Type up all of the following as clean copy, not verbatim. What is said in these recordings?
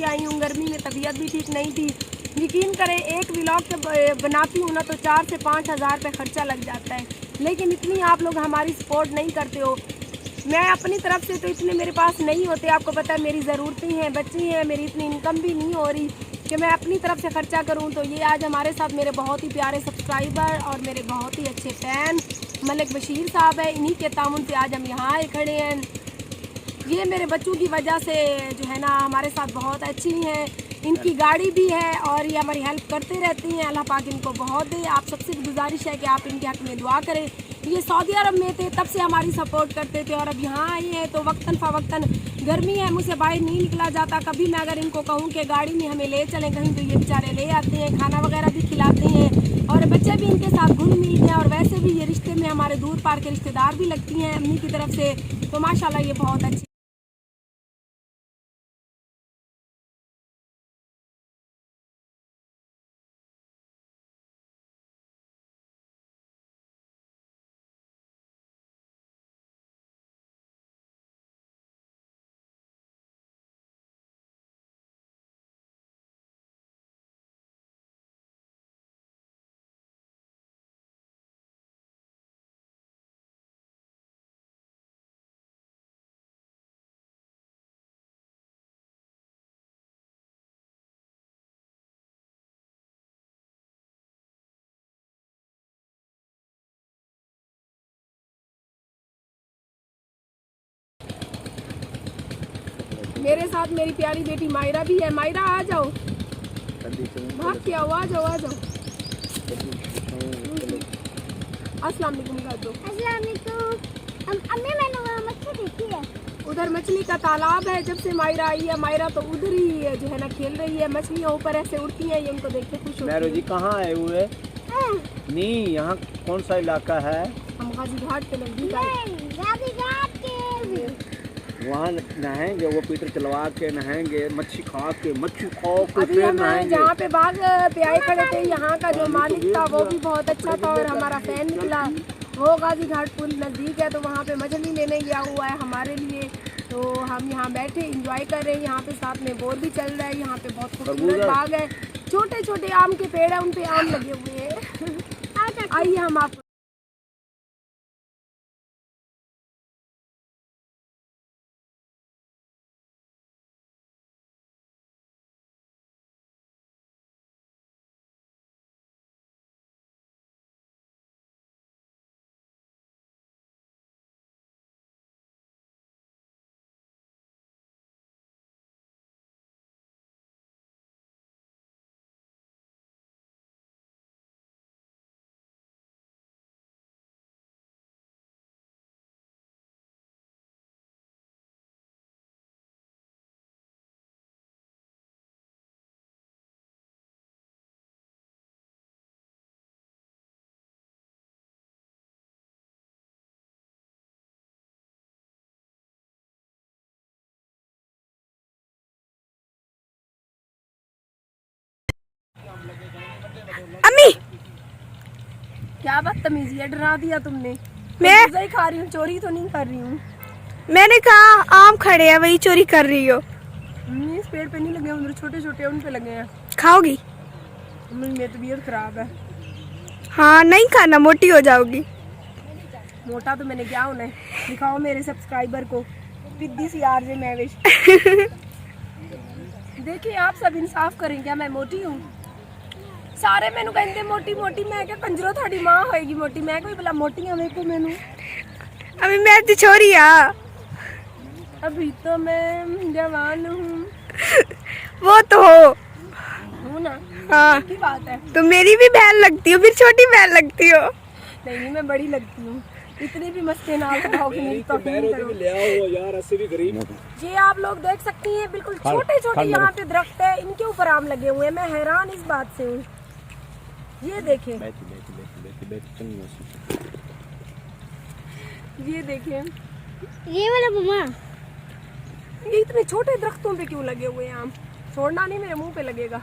के आई हूँ। गर्मी में तबीयत भी ठीक नहीं थी। यकीन करें एक व्लॉग के बनाती हूँ ना तो 4 से 5 हज़ार रुपये खर्चा लग जाता है, लेकिन इतनी आप लोग हमारी सपोर्ट नहीं करते हो। मैं अपनी तरफ से तो इतने मेरे पास नहीं होते, आपको पता है मेरी ज़रूरतें हैं, बच्चे हैं, मेरी इतनी इनकम भी नहीं हो रही कि मैं अपनी तरफ से ख़र्चा करूं। तो ये आज हमारे साथ मेरे बहुत ही प्यारे सब्सक्राइबर और मेरे बहुत ही अच्छे फ़ैन मलिक बशीर साहब है, इन्हीं के तामुन से आज हम यहाँ आए खड़े हैं। ये मेरे बच्चों की वजह से जो है ना हमारे साथ बहुत अच्छी हैं, इनकी गाड़ी भी है और ये हमारी हेल्प करते रहती हैं। अल्लाह पाक इनको बहुत दे। आप सबसे गुजारिश है कि आप इनके हक़ में दुआ करें। ये सऊदी अरब में थे तब से हमारी सपोर्ट करते थे और अब यहाँ आए हैं तो वक्तन फ़वक्तन गर्मी है, मुझसे बाहर नहीं निकला जाता। कभी मैं अगर इनको कहूँ कि गाड़ी में हमें ले चलें कहीं तो ये बेचारे ले आते हैं, खाना वगैरह भी खिलाते हैं और बच्चे भी इनके साथ घुल मिल गए। और वैसे भी ये रिश्ते में हमारे दूर पार के रिश्तेदार भी लगती हैं अम्मी की तरफ से, तो माशाल्लाह ये बहुत अच्छी। मेरे साथ मेरी प्यारी बेटी मायरा भी है। मायरा आ जाओ, भाग के आओ, आ जाओ आ जाओ। अस्सलाम वालेकुम कर दो। अस्सलाम वालेकुम। अम्मी मैंने वहाँ मछली देखी है, उधर मछली का तालाब है। जब से मायरा आई है मायरा तो उधर ही जो है ना खेल रही है। मछलियाँ ऊपर ऐसे उड़ती हैं, ये उनको देख के खुश होती है। जी कहाँ आए हुए? नहीं, यहाँ कौन सा इलाका है? हम गाजी घाट के नजदीक वहाँ नहाएंगे, वो पीटर चलवा के नहाएंगे, मच्छी खा के अभी हम जहाँ पे बाग पे आए खड़े थे, यहाँ का जो मालिक था वो भी बहुत अच्छा था और हमारा फैन निकला। वो गाजी घाट पुल नज़दीक है तो वहाँ पे मछली लेने गया हुआ है हमारे लिए। तो हम यहाँ बैठे इंजॉय कर रहे हैं। यहाँ पे साथ में बोर भी चल रहा है। यहाँ पे बहुत खूबसूरत बाग है, छोटे छोटे आम के पेड़ है, उन पे आम लगे हुए हैं। आइए हम आपको अम्मी क्या बदतमीजी है, डरा दिया तुमने। मैं ही खा रही हूँ, चोरी तो नहीं कर रही हूँ। मैंने कहा आम खड़े हैं वही चोरी कर रही हो। इस पेड़ पे नहीं लगे, उधर छोटे छोटे उन पे लगे हैं। खाओगी? मेरी तबीयत खराब है। हाँ नहीं खाना, मोटी हो जाओगी। मोटा तो मैंने क्या होना है, दिखाओ मेरे सब्सक्राइबर को पिद्दी सी आरजे महविश। देखिए आप सब इंसाफ करें, क्या मैं मोटी हूँ? सारे मैनू कहते मोटी मोटी, मैं क्या कंजरो थोड़ी माँ होएगी मोटी, मैं कोई भला मोटी हूँ मेरे को मैनू। अभी मैं तो छोरी आ, अभी तो मैं जवान हूँ। वो तो हो ना। हाँ की बात है, तो मेरी भी बहन लगती हो, फिर छोटी बहन लगती हो। नहीं मैं बड़ी लगती हूँ, इतनी भी मस्ती ना खाओगे मेरी तो ये आप लोग देख सकती हैं बिल्कुल छोटे छोटे यहाँ पे दरख्त है, इनके ऊपर आम लगे हुए हैं। मैं हैरान इस बात से हूँ। ये देखें, ये देखें, ये वाला मम्मा, ये इतने छोटे दरख्तों पे क्यों लगे हुए हैं आम? छोड़ना नहीं, मेरे मुंह पे लगेगा।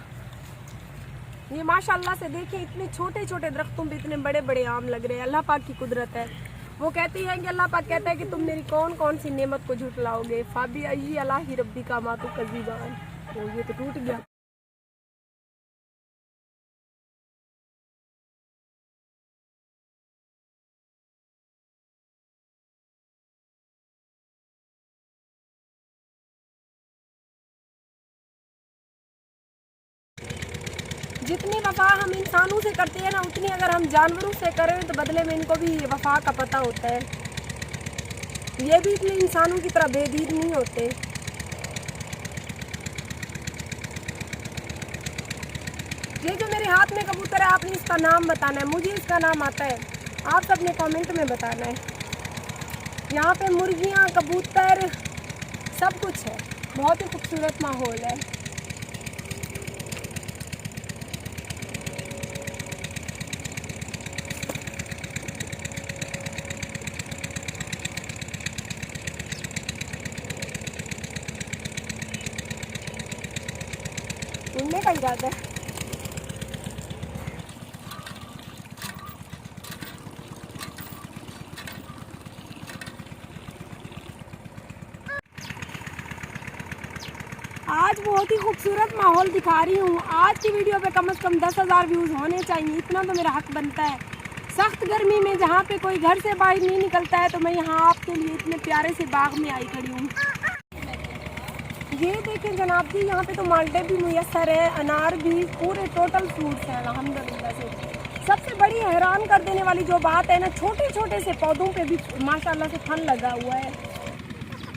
ये माशाल्लाह से देखें, इतने छोटे छोटे दरख्तों पे इतने बड़े बड़े आम लग रहे हैं। अल्लाह पाक की कुदरत है। वो कहती है कि अल्लाह पाक कहता है कि तुम मेरी कौन कौन सी नेमत को झुटलाओगे। फाबी अय्यी अलाही रब्बी का मातु कज़ीबान। ओ ये तो टूट गया। जितनी वफा हम इंसानों से करते हैं ना, उतनी अगर हम जानवरों से करें तो बदले में इनको भी वफा का पता होता है। ये भी इतने इंसानों की तरह बेदीन नहीं होते। ये जो मेरे हाथ में कबूतर है, आपने इसका नाम बताना है। मुझे इसका नाम आता है, आप सबने कमेंट में बताना है। यहाँ पे मुर्गियाँ, कबूतर, सब कुछ है। बहुत ही खूबसूरत माहौल है। उड़ने का इरादा है। आज बहुत ही खूबसूरत माहौल दिखा रही हूँ। आज की वीडियो पे कम से कम 10,000 व्यूज़ होने चाहिए, इतना तो मेरा हक बनता है। सख्त गर्मी में जहाँ पे कोई घर से बाहर नहीं निकलता है, तो मैं यहाँ आपके लिए इतने प्यारे से बाग में आई खड़ी हूँ। ये देखें जनाब जी, यहाँ पे तो माल्टे भी मुयस्सर है, अनार भी, पूरे टोटल फ्रूट्स हैं अल्हम्दुलिल्लाह से। सबसे बड़ी हैरान कर देने वाली जो बात है ना, छोटे छोटे से पौधों पे भी माशाल्लाह से फल लगा हुआ है।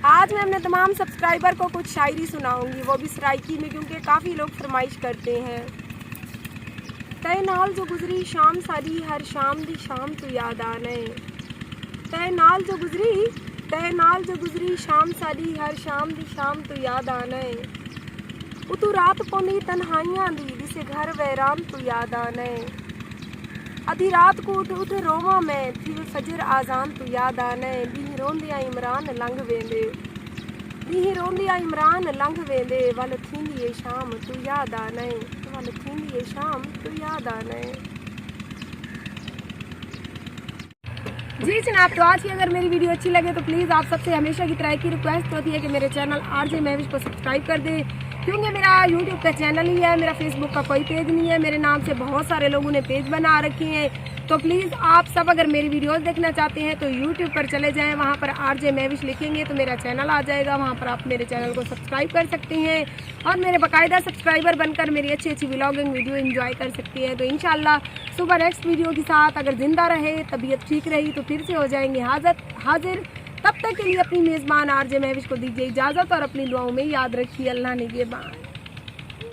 आज मैं अपने तमाम सब्सक्राइबर को कुछ शायरी सुनाऊंगी, वो भी सराइकी में, क्योंकि काफ़ी लोग फरमाइश करते हैं। तय नाल जो गुजरी शाम सारी, हर शाम दी शाम तो याद आने। तय नाल जो गुजरी शाम सारी, हर शाम दी शाम तो याद आने। उतू रात पौनी तन्हाइयां दी, जिसे घर वैरान तो याद आने। आधी रात को उठ उठ रोवा मैं, फिर फजर आजान तो याद आने। दी रोंदिया इमरान लंघ वेंदे, दी रोंदिया इमरान लंघ वेंदे। वल थींदी ये शाम तो याद आने, वल थींदी ये शाम तो याद आने। जी जनाब, तो आज की अगर मेरी वीडियो अच्छी लगे तो प्लीज़ आप सबसे हमेशा की तरह की रिक्वेस्ट होती है कि मेरे चैनल आरजे महविश को सब्सक्राइब कर दें, क्योंकि मेरा यूट्यूब का चैनल ही है, मेरा फेसबुक का कोई पेज नहीं है। मेरे नाम से बहुत सारे लोगों ने पेज बना रखे हैं। तो प्लीज़ आप सब अगर मेरी वीडियोस देखना चाहते हैं तो यूट्यूब पर चले जाएं, वहाँ पर आरजे महविश लिखेंगे तो मेरा चैनल आ जाएगा। वहाँ पर आप मेरे चैनल को सब्सक्राइब कर सकते हैं और मेरे बाकायदा सब्सक्राइबर बनकर मेरी अच्छी अच्छी व्लॉगिंग वीडियो एंजॉय कर सकते हैं। तो इंशाल्लाह सुबह नेक्स्ट वीडियो के साथ, अगर ज़िंदा रहे, तबीयत ठीक रही, तो फिर से हो जाएंगे हाजिर। तब तक के लिए अपनी मेज़बान आरजे महविश को दीजिए इजाज़त और अपनी दुआओं में याद रखिए। अल्लाह निगहबान।